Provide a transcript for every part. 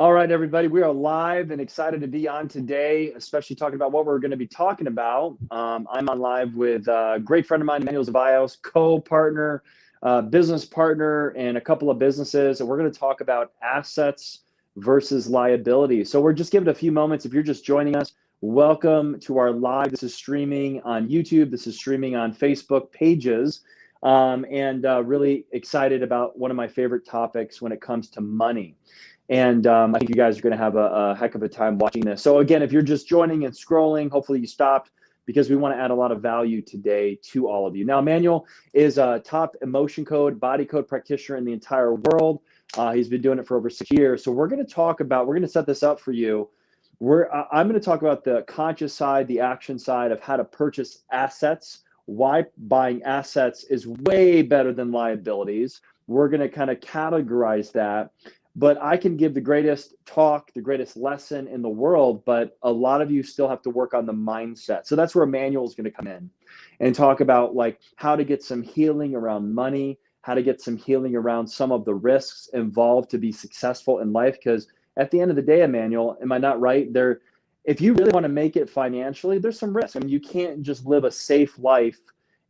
All right, everybody, we are live and excited to be on today, especially talking about what we're going to be talking about. I'm on live with a great friend of mine, Emanuel Zavallos, co-partner, business partner, and a couple of businesses. And we're going to talk about assets versus liabilities. So we're just giving a few moments. If you're just joining us, welcome to our live. This is streaming on YouTube. This is streaming on Facebook pages. And really excited about one of my favorite topics when it comes to money. And I think you guys are going to have a heck of a time watching this. So again, if you're just joining and scrolling, hopefully you stopped because we want to add a lot of value today to all of you. Now, Emmanuel is a top emotion code, body code practitioner in the entire world. He's been doing it for over 6 years. So we're going to set this up for you. I'm going to talk about the conscious side, the action side of how to purchase assets, why buying assets is way better than liabilities. We're going to kind of categorize that. But I can give the greatest talk, the greatest lesson in the world, but a lot of you still have to work on the mindset. So that's where Emmanuel is going to come in and talk about like how to get some healing around money, how to get some healing around some of the risks involved to be successful in life. Because at the end of the day, Emmanuel, am I not right? If you really want to make it financially, there's some risks. I mean, you can't just live a safe life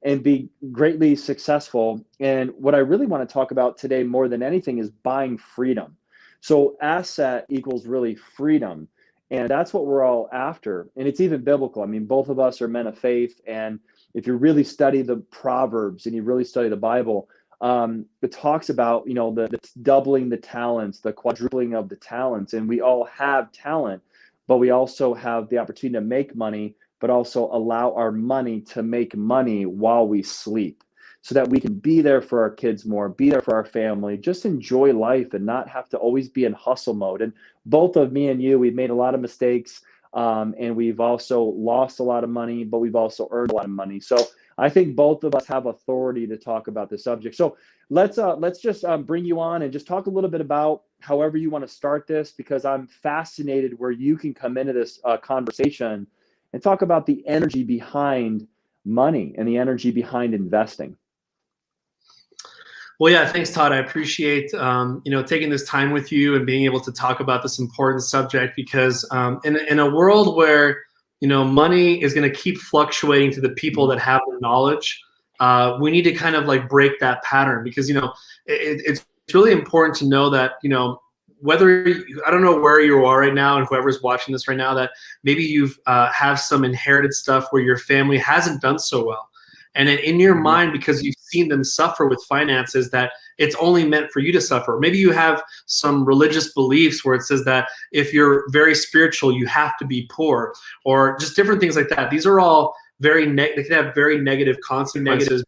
and be greatly successful. And what I really want to talk about today more than anything is buying freedom. So asset equals really freedom. And that's what we're all after. And it's even biblical. I mean, both of us are men of faith. And if you really study the Proverbs and you really study the Bible, it talks about, the doubling the talents, the quadrupling of the talents. And we all have talent, but we also have the opportunity to make money, but also allow our money to make money while we sleep so that we can be there for our kids more, be there for our family, just enjoy life and not have to always be in hustle mode. And both of me and you, we've made a lot of mistakes and we've also lost a lot of money, but we've also earned a lot of money. So I think both of us have authority to talk about this subject. So let's just bring you on and just talk a little bit about however you want to start this, because I'm fascinated where you can come into this conversation and talk about the energy behind money and the energy behind investing. Well, yeah, thanks, Todd. I appreciate taking this time with you and being able to talk about this important subject, because in a world where money is going to keep fluctuating to the people that have the knowledge, we need to kind of like break that pattern, because it's really important to know that I don't know where you are right now, and whoever's watching this right now, that maybe you've have some inherited stuff where your family hasn't done so well. And in your mind, because you've seen them suffer with finances, that it's only meant for you to suffer. Maybe you have some religious beliefs where it says that if you're very spiritual, you have to be poor, or just different things like that. These are all they can have very negative consequences,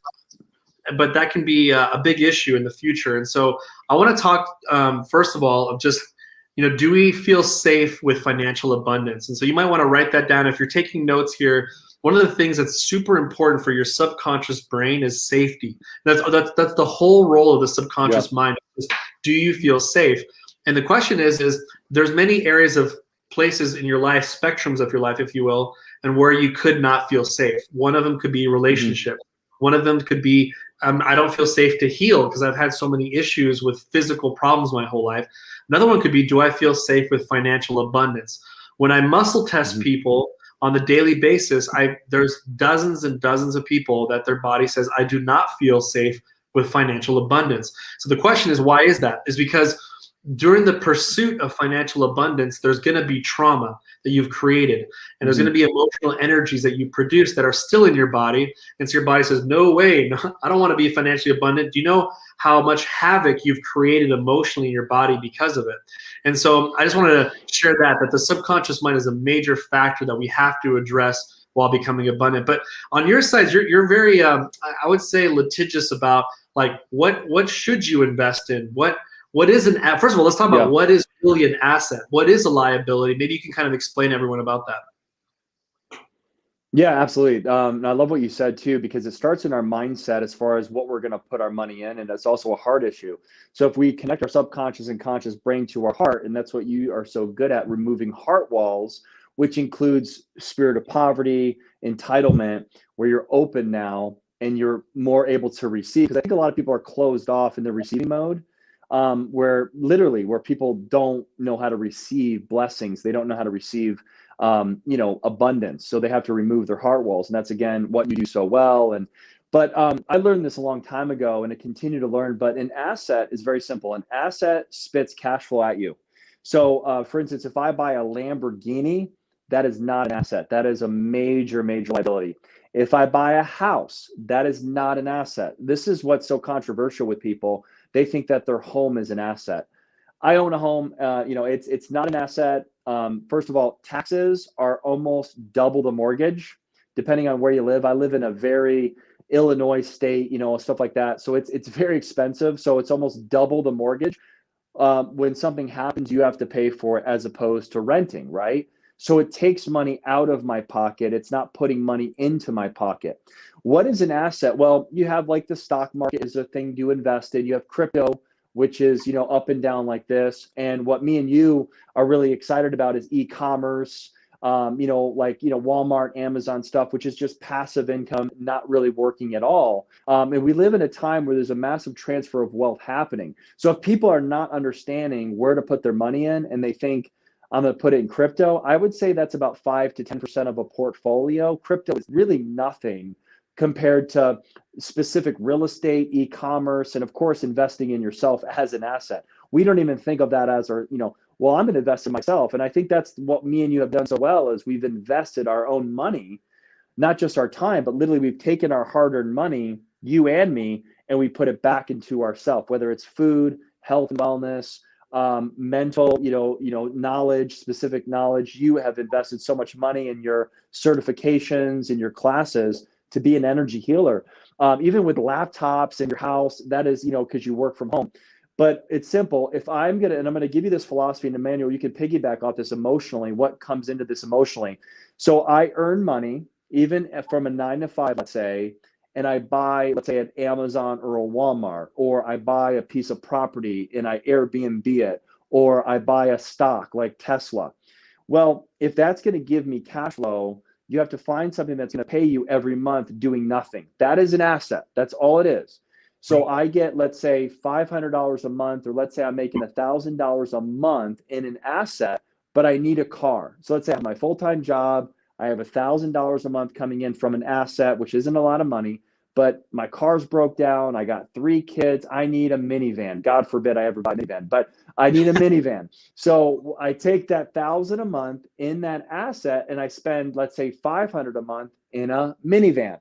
but that can be a big issue in the future. And so I want to talk, first of all, of just, do we feel safe with financial abundance? And so you might want to write that down. If you're taking notes here, one of the things that's super important for your subconscious brain is safety. That's the whole role of the subconscious mind. Is, do you feel safe? And the question is there's many areas of places in your life, spectrums of your life, if you will, and where you could not feel safe. One of them could be relationship. One of them could be, I don't feel safe to heal because I've had so many issues with physical problems my whole life. Another one could be, do I feel safe with financial abundance? When I muscle test people on the daily basis, there's dozens and dozens of people that their body says, I do not feel safe with financial abundance. So the question is, why is that? Is because during the pursuit of financial abundance, there's going to be trauma that you've created, and there's going to be emotional energies that you produce that are still in your body. And so your body says, no way, no, I don't want to be financially abundant. Do you know how much havoc you've created emotionally in your body because of it? And so I just wanted to share that the subconscious mind is a major factor that we have to address while becoming abundant. But on your side, you're very, I would say, litigious about like what should you invest in? What is an asset? First of all, let's talk about what is really an asset. What is a liability? Maybe you can kind of explain to everyone about that. Yeah, absolutely. And I love what you said too, because it starts in our mindset as far as what we're going to put our money in. And that's also a heart issue. So if we connect our subconscious and conscious brain to our heart, and that's what you are so good at, removing heart walls, which includes spirit of poverty, entitlement, where you're open now and you're more able to receive. Because I think a lot of people are closed off in the receiving mode. where literally where people don't know how to receive blessings. They don't know how to receive, abundance. So they have to remove their heart walls. And that's, again, what you do so well. But I learned this a long time ago, and I continue to learn. But an asset is very simple. An asset spits cash flow at you. So, for instance, if I buy a Lamborghini, that is not an asset. That is a major, major liability. If I buy a house, that is not an asset. This is what's so controversial with people. They think that their home is an asset. I own a home. It's not an asset. First of all, taxes are almost double the mortgage, depending on where you live. I live in a very Illinois state, stuff like that. So it's very expensive. So it's almost double the mortgage. When something happens, you have to pay for it as opposed to renting, right? So it takes money out of my pocket. It's not putting money into my pocket. What is an asset? Well, you have like the stock market is a thing you invest in. You have crypto, which is, up and down like this. And what me and you are really excited about is e-commerce, Walmart, Amazon stuff, which is just passive income, not really working at all. And we live in a time where there's a massive transfer of wealth happening. So if people are not understanding where to put their money in and they think, I'm going to put it in crypto, I would say that's about 5 to 10% of a portfolio. Crypto is really nothing compared to specific real estate, e-commerce, and of course, investing in yourself as an asset. We don't even think of that as I'm going to invest in myself. And I think that's what me and you have done so well is we've invested our own money, not just our time, but literally we've taken our hard-earned money, you and me, and we put it back into ourself, whether it's food, health and wellness, mental, knowledge, specific knowledge. You have invested so much money in your certifications, in your classes to be an energy healer. Even with laptops in your house, that is, because you work from home. But it's simple. If I'm going to give you this philosophy in Emanuel, you can piggyback off this emotionally, what comes into this emotionally. So I earn money, even from a 9 to 5, let's say, and I buy, let's say, an Amazon or a Walmart, or I buy a piece of property and I Airbnb it, or I buy a stock like Tesla. Well, if that's going to give me cash flow, you have to find something that's going to pay you every month doing nothing. That is an asset. That's all it is. So I get, let's say, $500 a month, or let's say I'm making $1,000 a month in an asset, but I need a car. So let's say I have my full-time job. I have $1,000 a month coming in from an asset, which isn't a lot of money, but my car's broke down. I got 3 kids. I need a minivan. God forbid I ever buy a minivan, but I need a minivan. So I take that $1,000 a month in that asset and I spend, let's say, $500 a month in a minivan.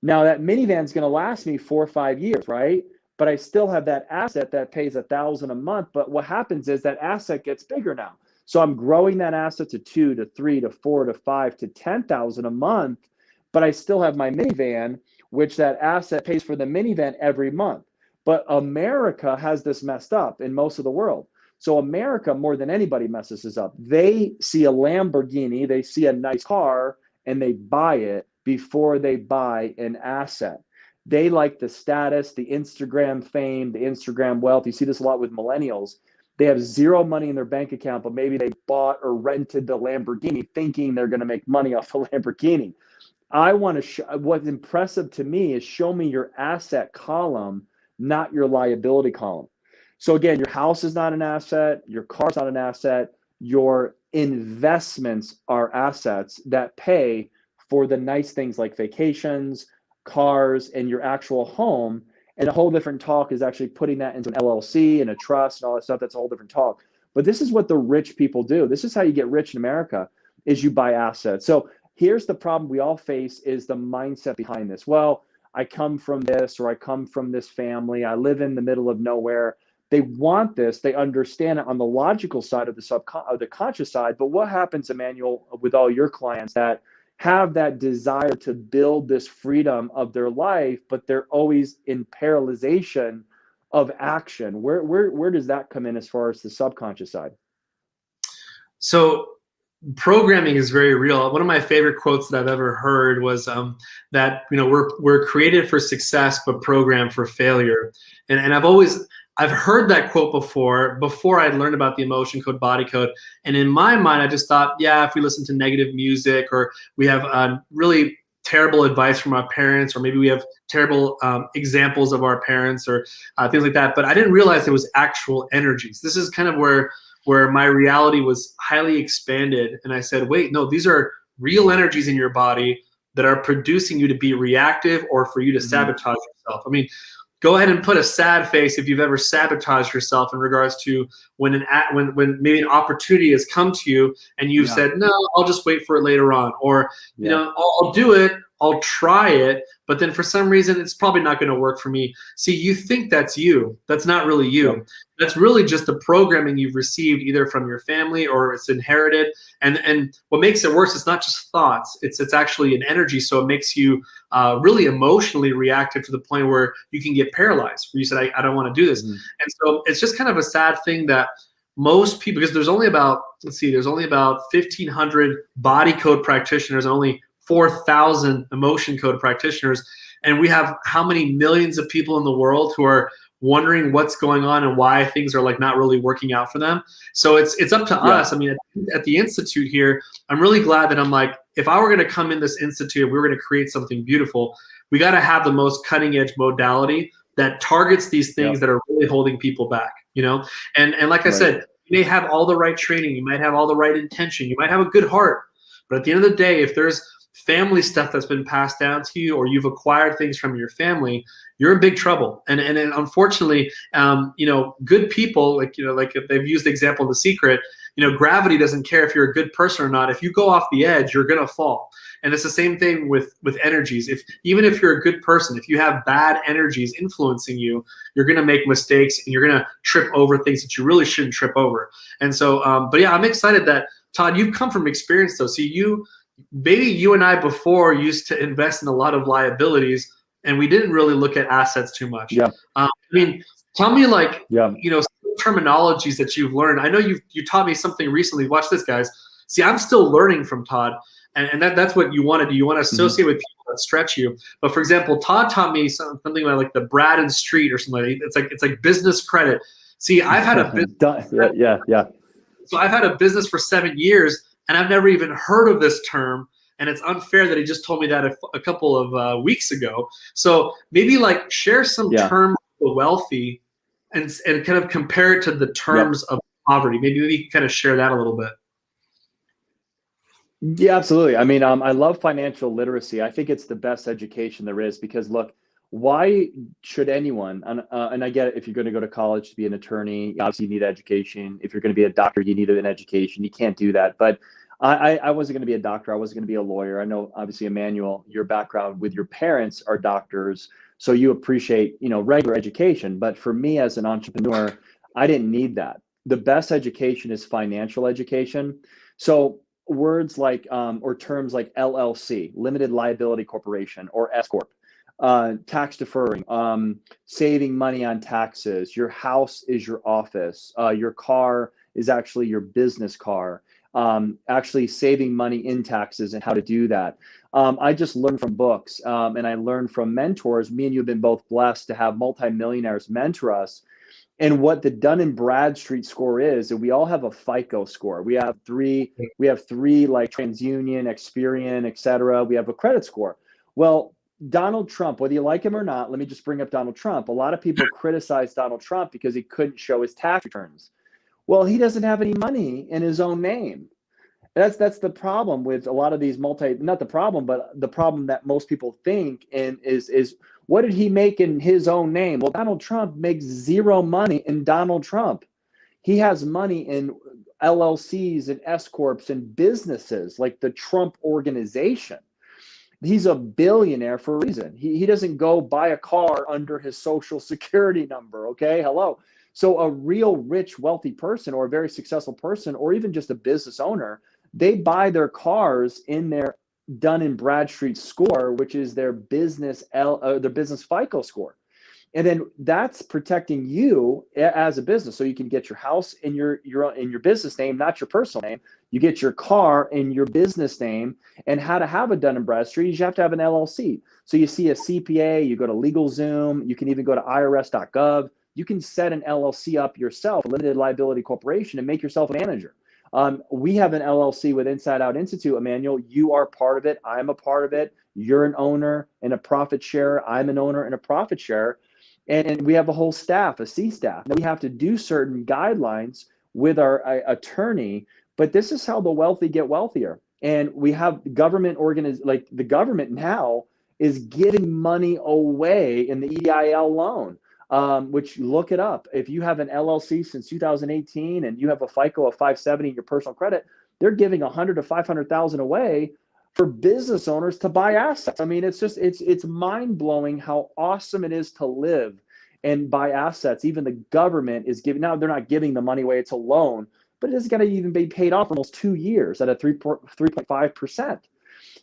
Now that minivan is going to last me 4 or 5 years, right? But I still have that asset that pays $1,000 a month. But what happens is that asset gets bigger now. So I'm growing that asset to 2 to 3 to 4 to 5 to 10,000 a month, but I still have my minivan, which that asset pays for the minivan every month. But America has this messed up in most of the world. So America, more than anybody, messes this up. They see a Lamborghini, they see a nice car, and they buy it before they buy an asset. They like the status, the Instagram fame, the Instagram wealth. You see this a lot with millennials. They have zero money in their bank account, but maybe they bought or rented the Lamborghini thinking they're going to make money off the Lamborghini. I want to what's impressive to me is show me your asset column, not your liability column. So again, your house is not an asset, your car's not an asset, your investments are assets that pay for the nice things like vacations, cars, and your actual home. And a whole different talk is actually putting that into an LLC and a trust and all that stuff. That's a whole different talk. But this is what the rich people do. This is how you get rich in America, is you buy assets. So here's the problem we all face is the mindset behind this. Well, I come from this, or I come from this family. I live in the middle of nowhere. They want this. They understand it on the logical side of the conscious side. But what happens, Emanuel, with all your clients that have that desire to build this freedom of their life, but they're always in paralyzation of action? Where does that come in as far as the subconscious side? So programming is very real. One of my favorite quotes that I've ever heard was that we're created for success but programmed for failure. And I've heard that quote before I'd learned about the emotion code, body code. And in my mind, I just thought, yeah, if we listen to negative music or we have really terrible advice from our parents, or maybe we have terrible examples of our parents, or things like that. But I didn't realize it was actual energies. This is kind of where my reality was highly expanded, and I said, wait, no, these are real energies in your body that are producing you to be reactive or for you to sabotage yourself. I mean, go ahead and put a sad face if you've ever sabotaged yourself in regards to when maybe an opportunity has come to you and you've said, no, I'll just wait for it later on, or you know, I'll do it, I'll try it, but then for some reason it's probably not going to work for me. See, you think that's you. That's not really you. That's really just the programming you've received either from your family or it's inherited. And what makes it worse, it's not just thoughts. It's actually an energy. So it makes you really emotionally reactive to the point where you can get paralyzed, where you said, I don't want to do this. And so it's just kind of a sad thing that most people, because there's only about, there's only about 1,500 body code practitioners and only 4,000 emotion code practitioners. And we have how many millions of people in the world who are wondering what's going on and why things are like not really working out for them. So it's up to us. I mean, at the Institute here, I'm really glad that I'm like, if I were going to come in this Institute, we were going to create something beautiful, we got to have the most cutting edge modality that targets these things that are really holding people back, you know? And like I said, you may have all the right training, you might have all the right intention, you might have a good heart, but at the end of the day, if there's family stuff that's been passed down to you, or you've acquired things from your family, you're in big trouble. And unfortunately, you know, good people, like, you know, like if they've used the example of The Secret, you know, gravity doesn't care if you're a good person or not. If you go off the edge, you're gonna fall. And it's the same thing with energies. Even if you're a good person, if you have bad energies influencing you, you're gonna make mistakes and you're gonna trip over things that you really shouldn't trip over. And so, but yeah, I'm excited that, Todd, you've come from experience though. So maybe you and I before used to invest in a lot of liabilities and we didn't really look at assets too much. I mean, tell me, like, you know, terminologies that you've learned. I know you taught me something recently. Watch this, guys. See, I'm still learning from Todd, and that's what you want to do. You want to associate with people that stretch you. But for example, Todd taught me something about like the Braden Street or something like that. It's like business credit. See, I've had a business. So I've had a business for 7 years, and I've never even heard of this term. And it's unfair that he just told me that a couple of weeks ago. So maybe like share some terms for the wealthy and kind of compare it to the terms of poverty. Maybe we can kind of share that a little bit. Yeah, absolutely. I mean, I love financial literacy. I think it's the best education there is because look, why should anyone, and I get it, if you're going to go to college to be an attorney, obviously you need education. If you're going to be a doctor, you need an education. You can't do that. But I wasn't going to be a doctor. I wasn't going to be a lawyer. I know, obviously, Emanuel, your background with your parents are doctors, so you appreciate, you know, regular education. But for me as an entrepreneur, I didn't need that. The best education is financial education. So words like or terms like LLC, limited liability corporation, or S corp, tax deferring, saving money on taxes. Your house is your office. Your car is actually your business car. Actually saving money in taxes and how to do that. I just learned from books and I learned from mentors. Me and you have been both blessed to have multimillionaires mentor us. And what the Dun & Bradstreet score is, and we all have a FICO score. We have three like TransUnion, Experian, et cetera. We have a credit score. Well, Donald Trump, whether you like him or not, let me just bring up Donald Trump. A lot of people criticize Donald Trump because he couldn't show his tax returns. Well, he doesn't have any money in his own name. That's the problem with a lot of these not the problem, but the problem that most people think and is what did he make in his own name? Well, Donald Trump makes zero money in Donald Trump. He has money in LLCs and S corps and businesses like the Trump organization. He's a billionaire for a reason. He doesn't go buy a car under his social security number. Okay, hello. So a real rich, wealthy person or a very successful person or even just a business owner, they buy their cars in their Dun & Bradstreet score, which is their business FICO score. And then that's protecting you as a business. So you can get your house in your business name, not your personal name. You get your car in your business name. And how to have a Dun & Bradstreet is you have to have an LLC. So you see a CPA, you go to LegalZoom, you can even go to irs.gov. You can set an LLC up yourself, a limited liability corporation, and make yourself a manager. We have an LLC with Inside Out Institute, Emmanuel. You are part of it. I'm a part of it. You're an owner and a profit share. I'm an owner and a profit share. And we have a whole staff, a C staff. Now we have to do certain guidelines with our attorney, but this is how the wealthy get wealthier. And we have government like the government now is giving money away in the EIL loan, which look it up. If you have an LLC since 2018 and you have a FICO of 570 in your personal credit, they're giving 100 to 500,000 away for business owners to buy assets. I mean, it's mind blowing how awesome it is to live and buy assets. Even the government is giving, now they're not giving the money away, it's a loan, but it is going to even be paid off for almost 2 years at a 3.5%.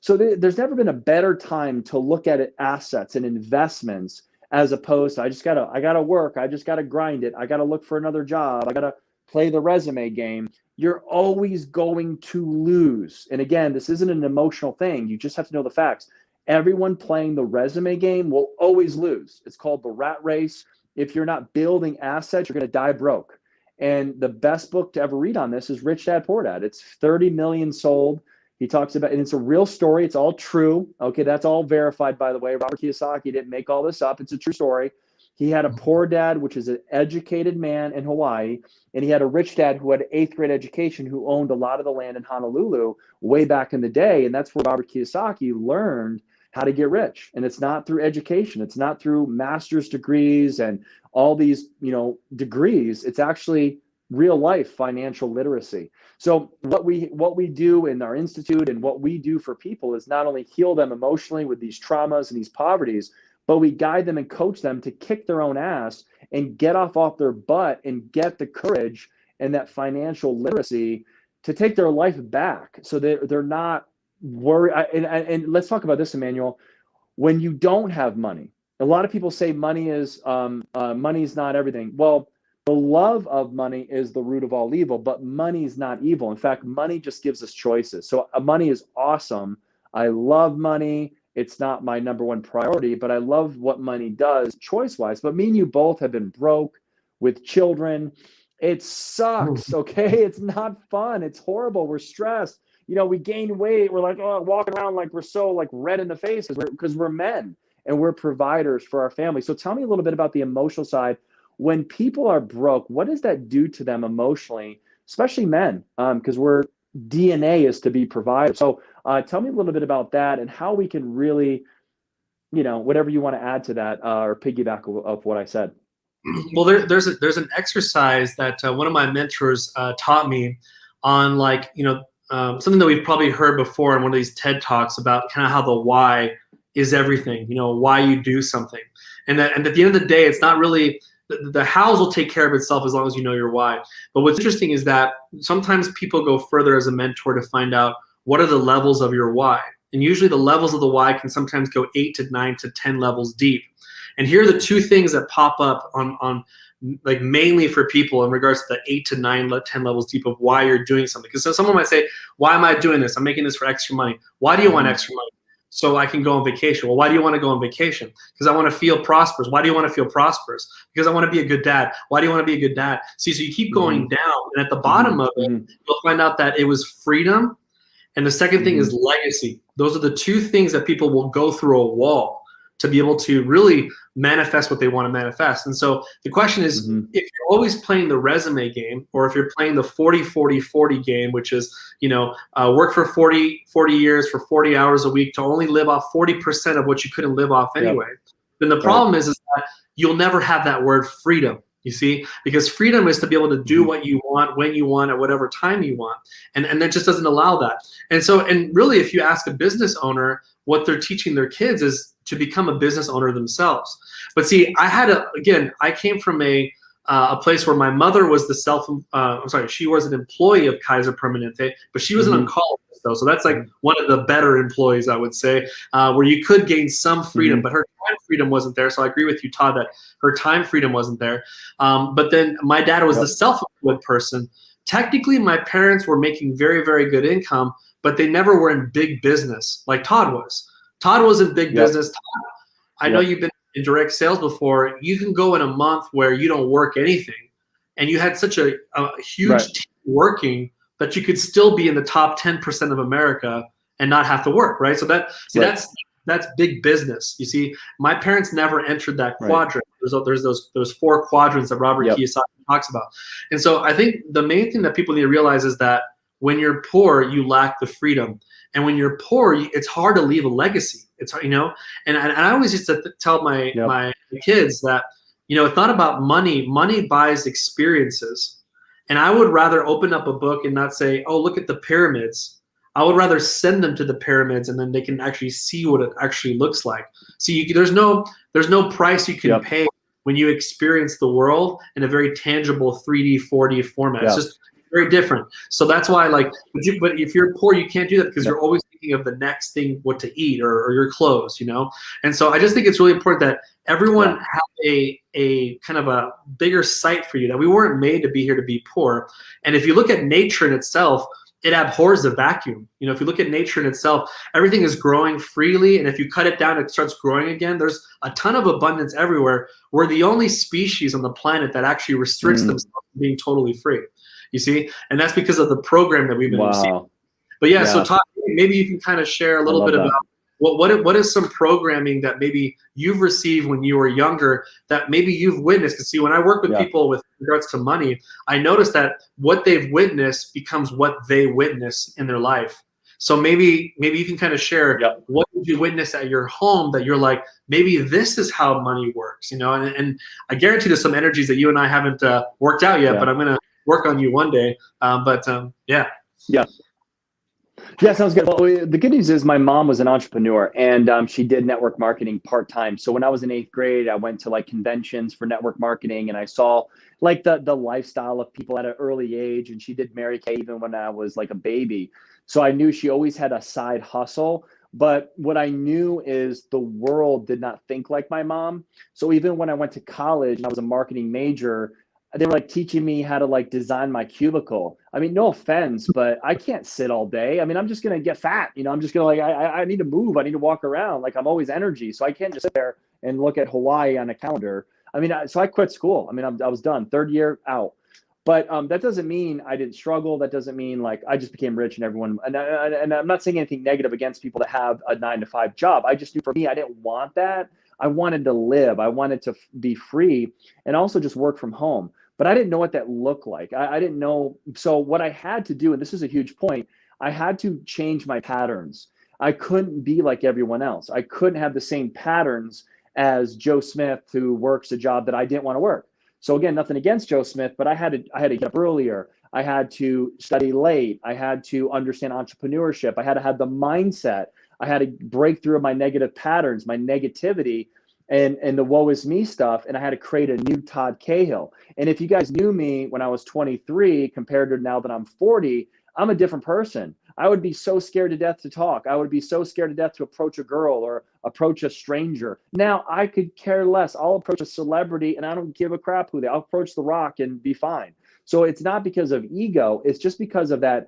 So there's never been a better time to look at assets and investments, as opposed to I gotta work, I just gotta grind it, I gotta look for another job, I gotta play the resume game. You're always going to lose. And again, this isn't an emotional thing. You just have to know the facts. Everyone playing the resume game will always lose. It's called the rat race. If you're not building assets, you're going to die broke. And the best book to ever read on this is Rich Dad Poor Dad. It's 30 million sold. He talks about, and it's a real story. It's all true. Okay, that's all verified, by the way. Robert Kiyosaki didn't make all this up. It's a true story. He had a poor dad, which is an educated man in Hawaii, and he had a rich dad who had an 8th grade education, who owned a lot of the land in Honolulu way back in the day. And that's where Robert Kiyosaki learned how to get rich. And it's not through education. It's not through master's degrees and all these, degrees. It's actually real life financial literacy. So what we do in our institute and what we do for people is not only heal them emotionally with these traumas and these poverties, but we guide them and coach them to kick their own ass and get off their butt and get the courage and that financial literacy to take their life back, so they're not worried. And let's talk about this, Emmanuel. When you don't have money, a lot of people say money is not everything. Well, the love of money is the root of all evil, but money is not evil. In fact, money just gives us choices. So money is awesome. I love money. It's not my number one priority, but I love what money does choice-wise. But me and you both have been broke with children. It sucks, okay? It's not fun. It's horrible. We're stressed. We gain weight. We're like, walking around like we're so like red in the face because we're men and we're providers for our family. So tell me a little bit about the emotional side. When people are broke, what does that do to them emotionally, especially men? Because we're DNA is to be providers. So tell me a little bit about that and how we can really, whatever you want to add to that or piggyback of what I said. Well, there's an exercise that one of my mentors taught me on, something that we've probably heard before in one of these TED Talks about kind of how the why is everything, why you do something. And at the end of the day, it's not really, the hows will take care of itself as long as you know your why. But what's interesting is that sometimes people go further as a mentor to find out what are the levels of your why. And usually the levels of the why can sometimes go 8 to 9 to 10 levels deep. And here are the two things that pop up on like mainly for people in regards to the 8 to 9, 10 levels deep of why you're doing something. Because someone might say, why am I doing this? I'm making this for extra money. Why do you want extra money? So I can go on vacation. Well, why do you want to go on vacation? Because I want to feel prosperous. Why do you want to feel prosperous? Because I want to be a good dad. Why do you want to be a good dad? See, so you keep going down, and at the bottom of it, you'll find out that it was freedom, and the second thing is legacy. Those are the two things that people will go through a wall to be able to really manifest what they want to manifest. And so the question is, if you're always playing the resume game, or if you're playing the 40-40-40 game, which is, work for 40 years for 40 hours a week to only live off 40% of what you couldn't live off anyway, then the problem is that you'll never have that word freedom. You see, because freedom is to be able to do what you want, when you want, at whatever time you want. And that just doesn't allow that. And really, if you ask a business owner, what they're teaching their kids is to become a business owner themselves. But see, I came from a place where my mother was she was an employee of Kaiser Permanente, but she was an oncologist though. So that's like one of the better employees, I would say, where you could gain some freedom, but her time freedom wasn't there. So I agree with you, Todd, that her time freedom wasn't there. But then my dad was the self-employed person. Technically, my parents were making very, very good income, but they never were in big business like Todd was. Todd was in big business. Todd, I know you've been in direct sales before. You can go in a month where you don't work anything, and you had such a huge team working that you could still be in the top 10% of America and not have to work, right? So that's big business. You see, my parents never entered that quadrant. There's those 4 quadrants that Robert Kiyosaki talks about. And so I think the main thing that people need to realize is that when you're poor, you lack the freedom. And when you're poor, it's hard to leave a legacy. It's, you know, and I always used to tell my kids that, you know, it's not about money. Money buys experiences. And I would rather open up a book and not say, oh, look at the pyramids. I would rather send them to the pyramids, and then they can actually see what it actually looks like. See, there's no price you can pay when you experience the world in a very tangible 3D, 4D format. It's just very different. So that's why, like, but if you're poor, you can't do that because you're always thinking of the next thing, what to eat or your clothes, you know? And so I just think it's really important that everyone have a kind of a bigger sight for you, that we weren't made to be here to be poor. And if you look at nature in itself, it abhors the vacuum. You know, if you look at nature in itself, everything is growing freely. And if you cut it down, it starts growing again. There's a ton of abundance everywhere. We're the only species on the planet that actually restricts themselves from being totally free. You see? And that's because of the program that we've been receiving. But so Todd, maybe you can kind of share a little bit about what is some programming that maybe you've received when you were younger that maybe you've witnessed? Because see, when I work with people with regards to money, I notice that what they've witnessed becomes what they witness in their life. So maybe you can kind of share what did you witness at your home that you're like, maybe this is how money works, you know? And I guarantee there's some energies that you and I haven't worked out yet, but I'm gonna work on you one day. Yeah, sounds good. Well, the good news is my mom was an entrepreneur, and she did network marketing part-time. So when I was in 8th grade, I went to like conventions for network marketing, and I saw like the lifestyle of people at an early age. And she did Mary Kay even when I was like a baby. So I knew she always had a side hustle. But what I knew is the world did not think like my mom. So even when I went to college and I was a marketing major, they were like teaching me how to like design my cubicle. I mean, no offense, but I can't sit all day. I mean, I'm just going to get fat. You know, I'm just going to I need to move. I need to walk around. Like I'm always energy. So I can't just sit there and look at Hawaii on a calendar. I mean, so I quit school. I mean, I was done, 3rd year out. But that doesn't mean I didn't struggle. That doesn't mean like I just became rich and everyone. And I'm not saying anything negative against people that have a 9-to-5 job. I just knew for me, I didn't want that. I wanted to live. I wanted to be free and also just work from home. But I didn't know what that looked like. I didn't know. So what I had to do, and this is a huge point, I had to change my patterns. I couldn't be like everyone else. I couldn't have the same patterns as Joe Smith, who works a job that I didn't want to work. So again, nothing against Joe Smith, but I had to get up earlier. I had to study late. I had to understand entrepreneurship. I had to have the mindset. I had to break through my negative patterns, my negativity, and the woe is me stuff. And I had to create a new Todd Cahill. And if you guys knew me when I was 23 compared to now that I'm 40, I'm a different person. I would be so scared to death to talk. I would be so scared to death to approach a girl or approach a stranger. Now I could care less. I'll approach a celebrity and I don't give a crap who they are. I'll approach The Rock and be fine. So it's not because of ego. It's just because of that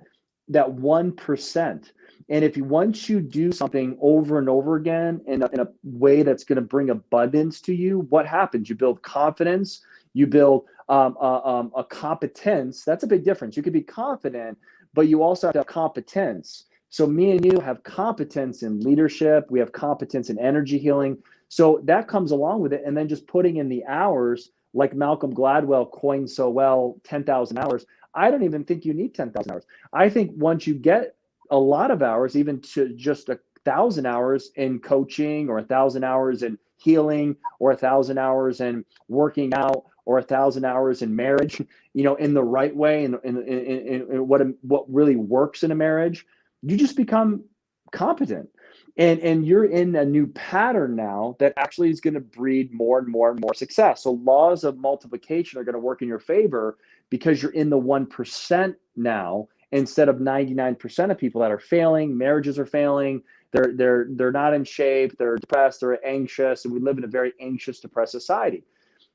1%. And if once you do something over and over again in a way that's going to bring abundance to you, what happens? You build confidence. You build a competence. That's a big difference. You could be confident, but you also have to have competence. So me and you have competence in leadership. We have competence in energy healing. So that comes along with it. And then just putting in the hours, like Malcolm Gladwell coined so well, 10,000 hours. I don't even think you need 10,000 hours. I think once you get a lot of hours, even to just 1,000 hours in coaching or 1,000 hours in healing or 1,000 hours in working out or 1,000 hours in marriage, you know, in the right way and in what really works in a marriage, you just become competent. And you're in a new pattern now that actually is going to breed more and more and more success. So laws of multiplication are going to work in your favor because you're in the 1% now instead of 99% of people that are failing. Marriages are failing. They're not in shape. They're depressed. They're anxious. And we live in a very anxious, depressed society.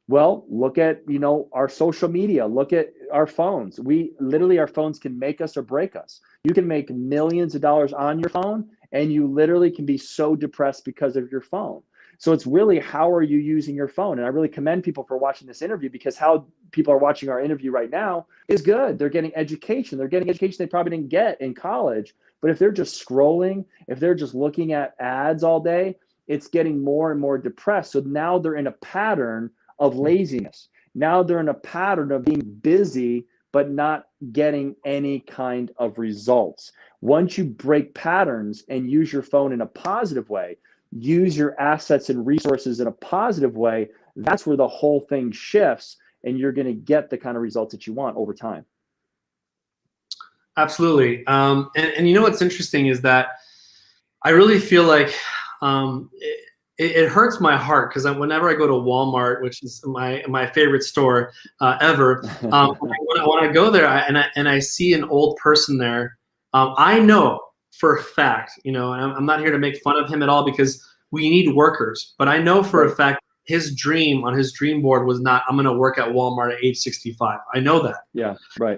Well, look at, you know, our social media. Look at our phones. Our phones can make us or break us. You can make millions of dollars on your phone, and you literally can be so depressed because of your phone. So it's really, how are you using your phone? And I really commend people for watching this interview, because how people are watching our interview right now is good. They're getting education. They're getting education they probably didn't get in college. But if they're just scrolling, if they're just looking at ads all day, it's getting more and more depressed. So now they're in a pattern of laziness. Now they're in a pattern of being busy, but not getting any kind of results. Once you break patterns and use your phone in a positive way, use your assets and resources in a positive way, that's where the whole thing shifts, and you're going to get the kind of results that you want over time. Absolutely. And you know what's interesting is that I really feel like it hurts my heart, because whenever I go to Walmart, which is my favorite store ever, when I go there and I see an old person there, I know for a fact, and I'm not here to make fun of him at all, because we need workers, but I know for a fact his dream on his dream board was not, I'm going to work at Walmart at age 65. I know that. Yeah, right.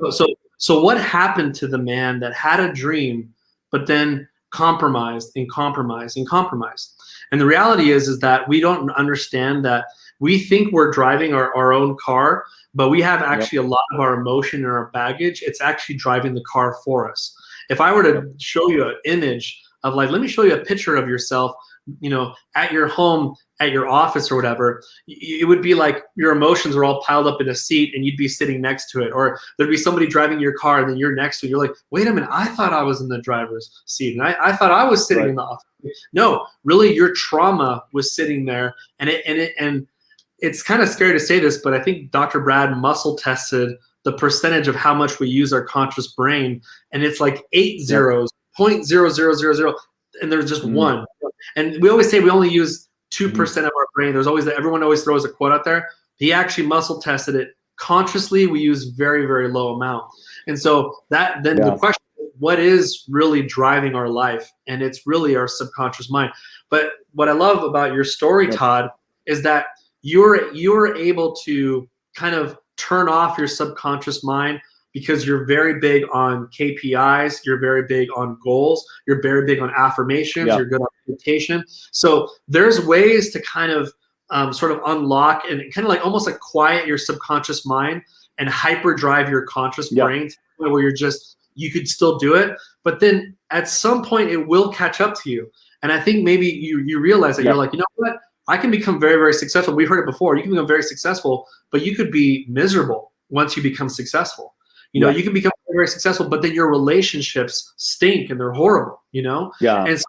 So what happened to the man that had a dream, but then compromised and compromised and compromised? And the reality is that we don't understand that. We think we're driving our own car, but we have actually a lot of our emotion and our baggage. It's actually driving the car for us. If I were to show you an image of, like, let me show you a picture of yourself, at your home, at your office or whatever, it would be like your emotions are all piled up in a seat and you'd be sitting next to it. Or there'd be somebody driving your car and then you're next to it. You're like, wait a minute, I thought I was in the driver's seat, and I thought I was sitting in the office. No, really, your trauma was sitting there. And it's kind of scary to say this, but I think Dr. Brad muscle tested the percentage of how much we use our conscious brain, and it's like 8 zeros, 0.0000, and there's just one. And we always say we only use 2% of our brain. There's always everyone always throws a quote out there. He actually muscle tested it. Consciously, we use very, very low amount. And so the question is, what is really driving our life? And it's really our subconscious mind. But what I love about your story, Todd, is that you're able to kind of turn off your subconscious mind, because you're very big on KPIs, you're very big on goals, you're very big on affirmations, you're good on meditation. So there's ways to kind of sort of unlock and kind of like almost like quiet your subconscious mind and hyperdrive your conscious brain to the point where you could still do it, but then at some point it will catch up to you. And I think maybe you realize that you're like, you know what? I can become very, very successful. We've heard it before. You can become very successful, but you could be miserable once you become successful. You can become very successful, but then your relationships stink and they're horrible, And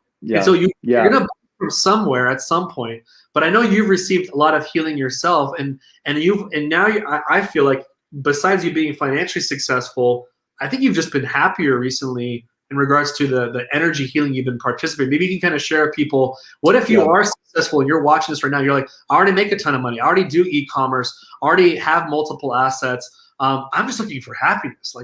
so you're going to from somewhere at some point. But I know you've received a lot of healing yourself, and now I feel like, besides you being financially successful, I think you've just been happier recently in regards to the energy healing you've been participating. Maybe you can kind of share with people, what if you are successful and you're watching this right now, you're like, I already make a ton of money, I already do e-commerce, I already have multiple assets. I'm just looking for happiness.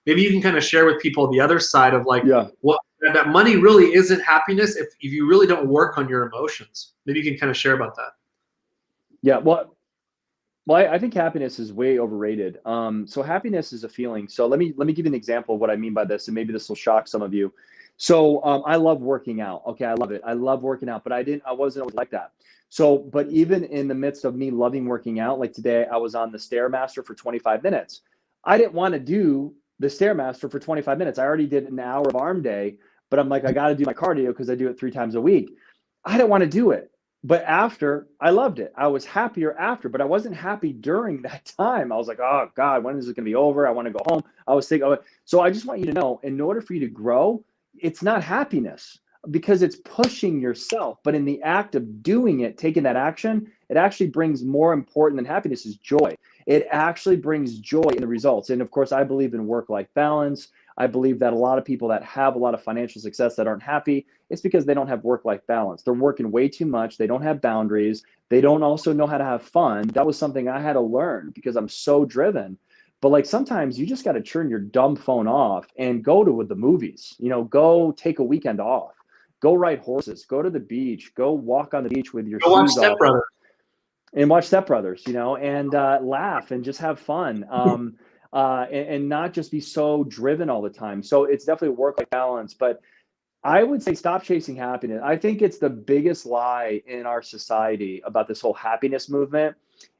Maybe you can kind of share with people the other side of what that money really isn't happiness if you really don't work on your emotions. Maybe you can kind of share about that. Yeah. Well, I think happiness is way overrated. So happiness is a feeling. So let me give you an example of what I mean by this, and maybe this will shock some of you. So I love working out. Okay, I love it. I love working out, but I wasn't always like that. So, but even in the midst of me loving working out, like today, I was on the Stairmaster for 25 minutes. I didn't want to do the Stairmaster for 25 minutes. I already did an hour of arm day, but I'm like, I got to do my cardio because I do it 3 times a week. I didn't want to do it. But after, I loved it. I was happier after, but I wasn't happy during that time. I was like, oh God, when is it going to be over? I want to go home. I was thinking, so I just want you to know, in order for you to grow, it's not happiness, because it's pushing yourself. But in the act of doing it, taking that action, it actually brings more important than happiness is joy. It actually brings joy in the results. And of course, I believe in work-life balance. I believe that a lot of people that have a lot of financial success that aren't happy, it's because they don't have work-life balance. They're working way too much. They don't have boundaries. They don't also know how to have fun. That was something I had to learn because I'm so driven. But sometimes you just got to turn your dumb phone off and go to the movies, go take a weekend off, go ride horses, go to the beach, go walk on the beach with your shoes off and watch Step Brothers, and laugh and just have fun. And not just be so driven all the time. So it's definitely a work-life balance. But I would say stop chasing happiness. I think it's the biggest lie in our society about this whole happiness movement.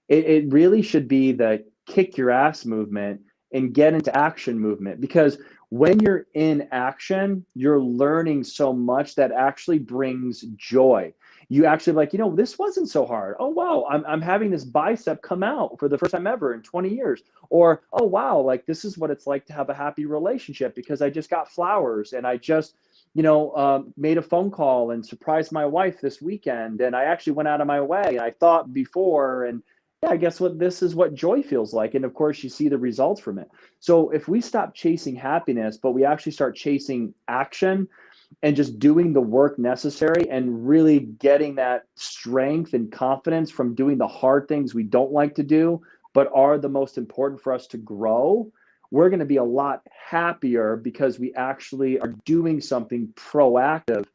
It really should be the kick your ass movement and get into action movement, because when you're in action, you're learning so much that actually brings joy. You actually like, this wasn't so hard. Oh, wow. I'm having this bicep come out for the first time ever in 20 years. Or, oh, wow, like this is what it's like to have a happy relationship because I just got flowers and I just made a phone call and surprised my wife this weekend. And I actually went out of my way. I thought before, and yeah, I guess this is what joy feels like. And of course, you see the results from it. So if we stop chasing happiness, but we actually start chasing action and just doing the work necessary and really getting that strength and confidence from doing the hard things we don't like to do, but are the most important for us to grow, we're going to be a lot happier because we actually are doing something proactive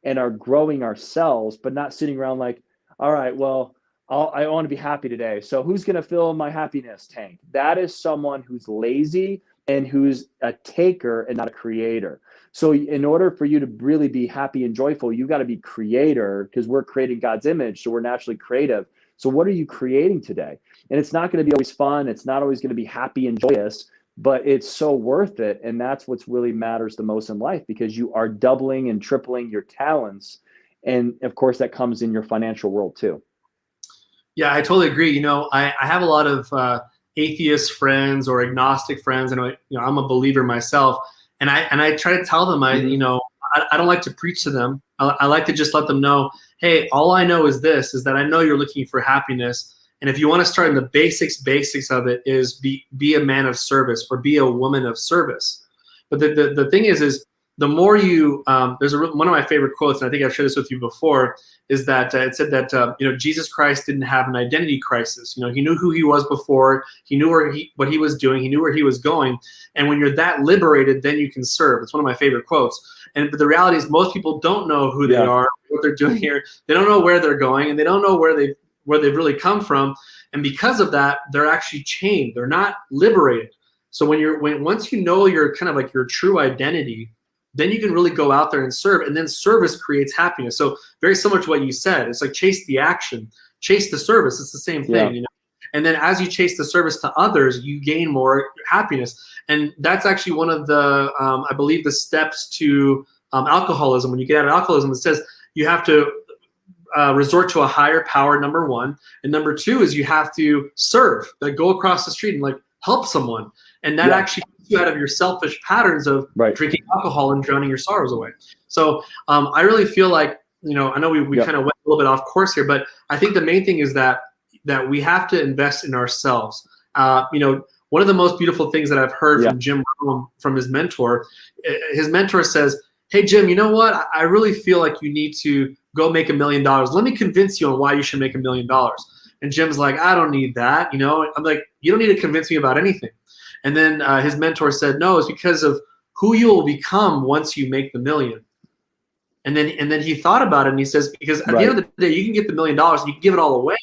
and are growing ourselves, but not sitting around like, all right, well, I want to be happy today. So who's going to fill my happiness tank? That is someone who's lazy and who's a taker and not a creator. So in order for you to really be happy and joyful, you got to be creator, because we're creating God's image. So we're naturally creative. So what are you creating today? And it's not going to be always fun. It's not always going to be happy and joyous, but it's so worth it. And that's what's really matters the most in life, because you are doubling and tripling your talents. And of course, that comes in your financial world too. Yeah, I totally agree. I have a lot of atheist friends or agnostic friends, and I'm a believer myself. And I try to tell them, I don't like to preach to them. I like to just let them know, hey, all I know is this, is that I know you're looking for happiness. And if you want to start in the basics of it, is be a man of service or be a woman of service. But the thing is the more you, there's one of my favorite quotes, and I think I've shared this with you before, is that it said that Jesus Christ didn't have an identity crisis. He knew who he was before, he knew what he was doing, he knew where he was going, and when you're that liberated, then you can serve. It's one of my favorite quotes. But the reality is, most people don't know who they are, what they're doing here. They don't know where they're going, and they don't know where they've really come from, and because of that, they're actually chained. They're not liberated. So once you know your kind of like your true identity, then you can really go out there and serve, and then service creates happiness. So very similar to what you said, it's like chase the action, chase the service. It's the same thing, And then as you chase the service to others, you gain more happiness. And that's actually one of the, I believe, the steps to alcoholism. When you get out of alcoholism, it says you have to resort to a higher power, number one. And number two is you have to serve, like go across the street and like help someone. And that actually gets you out of your selfish patterns of drinking alcohol and drowning your sorrows away. So I really feel like, I know we kind of went a little bit off course here, but I think the main thing is that we have to invest in ourselves. One of the most beautiful things that I've heard from Jim Rohn, from his mentor says, hey, Jim, you know what? I really feel like you need to go make $1 million. Let me convince you on why you should make $1 million. And Jim's like, I don't need that. I'm like, you don't need to convince me about anything. And then his mentor said, no, it's because of who you will become once you make the million. And then he thought about it, and he says, because at the end of the day, you can get the $1 million and you can give it all away.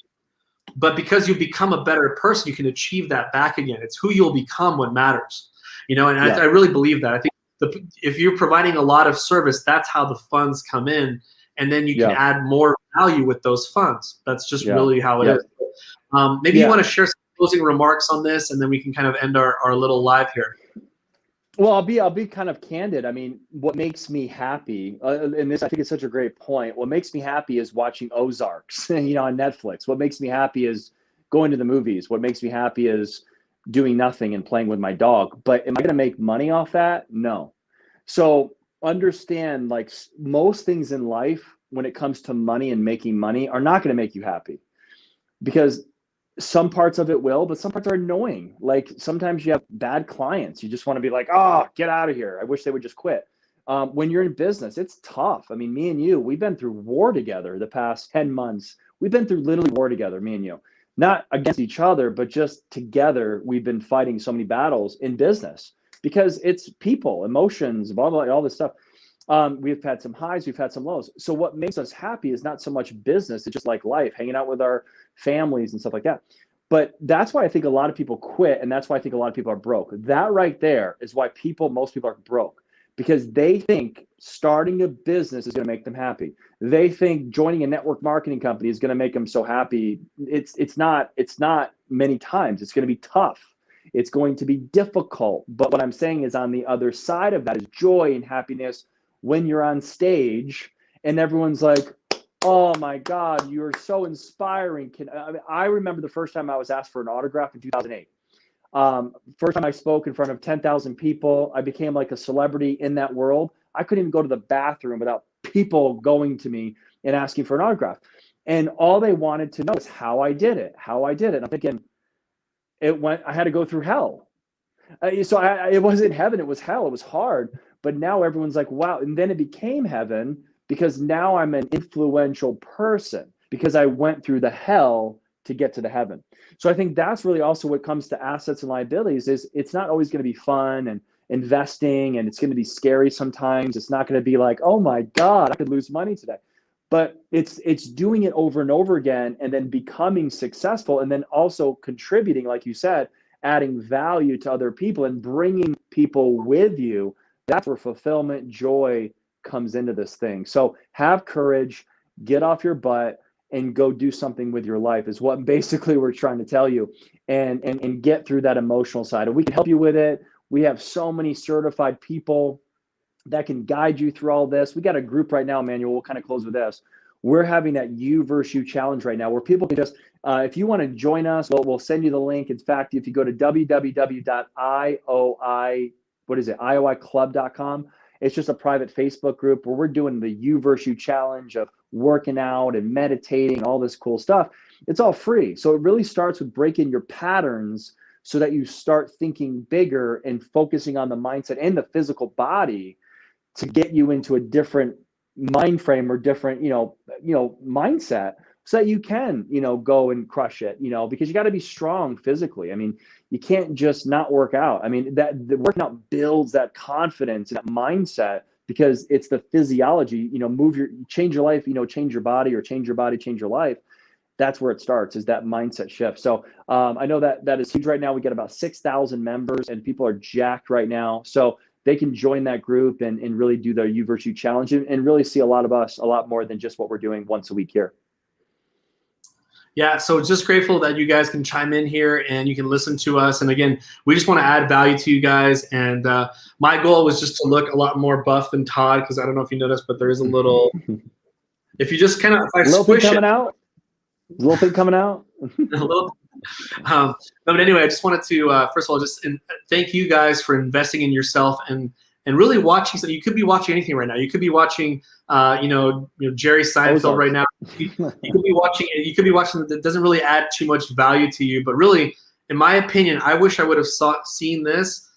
But because you become a better person, you can achieve that back again. It's who you'll become what matters. And I really believe that. I think if you're providing a lot of service, that's how the funds come in. And then you can add more value with those funds. That's just really how it is. Maybe you want to share some closing remarks on this, and then we can kind of end our little live here. Well, I'll be kind of candid. I mean, what makes me happy, and this I think is such a great point. What makes me happy is watching Ozarks, on Netflix. What makes me happy is going to the movies. What makes me happy is doing nothing and playing with my dog. But am I going to make money off that? No. So understand, like most things in life, when it comes to money and making money, are not going to make you happy, because some parts of it will, but some parts are annoying. Like sometimes you have bad clients. You just want to be like, oh, get out of here. I wish they would just quit. When you're in business, it's tough. I mean, me and you, we've been through war together the past 10 months. We've been through literally war together, me and you. Not against each other, but just together. We've been fighting so many battles in business because it's people, emotions, blah, blah, all this stuff. We've had some highs, we've had some lows. So what makes us happy is not so much business. It's just like life, hanging out with our families and stuff like that. But that's why I think a lot of people quit. And that's why I think a lot of people are broke. That right there is why most people are broke, because they think starting a business is going to make them happy. They think joining a network marketing company is going to make them so happy. It's not many times. It's going to be tough. It's going to be difficult. But what I'm saying is on the other side of that is joy and happiness when you're on stage and everyone's like, oh my God, you're so inspiring. I remember the first time I was asked for an autograph in 2008. First time I spoke in front of 10,000 people, I became like a celebrity in that world. I couldn't even go to the bathroom without people going to me and asking for an autograph. And all they wanted to know is how I did it. And I'm thinking, I had to go through hell. It wasn't heaven, it was hell. It was hard. But now everyone's like, wow. And then it became heaven because now I'm an influential person because I went through the hell to get to the heaven. So I think that's really also what comes to assets and liabilities is it's not always going to be fun and investing, and it's going to be scary sometimes. It's not going to be like, oh my God, I could lose money today. But it's doing it over and over again and then becoming successful and then also contributing, like you said, adding value to other people and bringing people with you. That's where fulfillment, joy comes into this thing. So have courage, get off your butt, and go do something with your life is what basically we're trying to tell you, and get through that emotional side. And we can help you with it. We have so many certified people that can guide you through all this. We got a group right now, Emmanuel. We'll kind of close with this. We're having that you versus you challenge right now where people can just, if you want to join us, we'll send you the link. In fact, if you go to www.ioiclub.com, it's just a private Facebook group where we're doing the you versus you challenge of working out and meditating and all this cool stuff. It's all free. So it really starts with breaking your patterns so that you start thinking bigger and focusing on the mindset and the physical body to get you into a different mind frame or different, mindset so that you can, go and crush it, because you got to be strong physically. I mean, you can't just not work out. I mean, the working out builds that confidence and that mindset because it's the physiology, change your life, change your body, or change your body, change your life. That's where it starts, is that mindset shift. So I know that is huge right now. We got about 6,000 members and people are jacked right now. So they can join that group and really do their you versus you challenge and really see a lot of us, a lot more than just what we're doing once a week here. Yeah, so just grateful that you guys can chime in here and you can listen to us. And again, we just want to add value to you guys. And my goal was just to look a lot more buff than Todd, because I don't know if you noticed, but there is a little, if you just kind of, if I squish it. Little thing coming out. A little. But anyway, I just wanted to, first of all, just thank you guys for investing in yourself and really watching. So you could be watching anything right now. You could be watching, Jerry Seinfeld right now. You could be watching. You could be watching that doesn't really add too much value to you. But really, in my opinion, I wish I would have seen this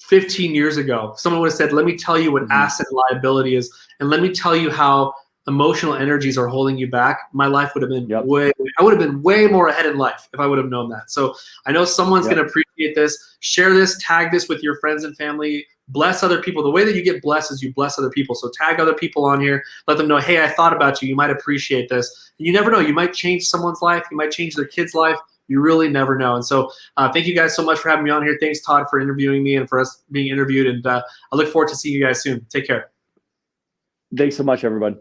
15 years ago. Someone would have said, "Let me tell you what asset and liability is, and let me tell you how emotional energies are holding you back." My life would have been I would have been way more ahead in life if I would have known that. So I know someone's going to appreciate this. Share this, tag this with your friends and family. Bless other people. The way that you get blessed is you bless other people. So tag other people on here. Let them know, hey, I thought about you. You might appreciate this. And you never know. You might change someone's life. You might change their kid's life. You really never know. And so thank you guys so much for having me on here. Thanks, Todd, for interviewing me and for us being interviewed. And I look forward to seeing you guys soon. Take care. Thanks so much, everybody.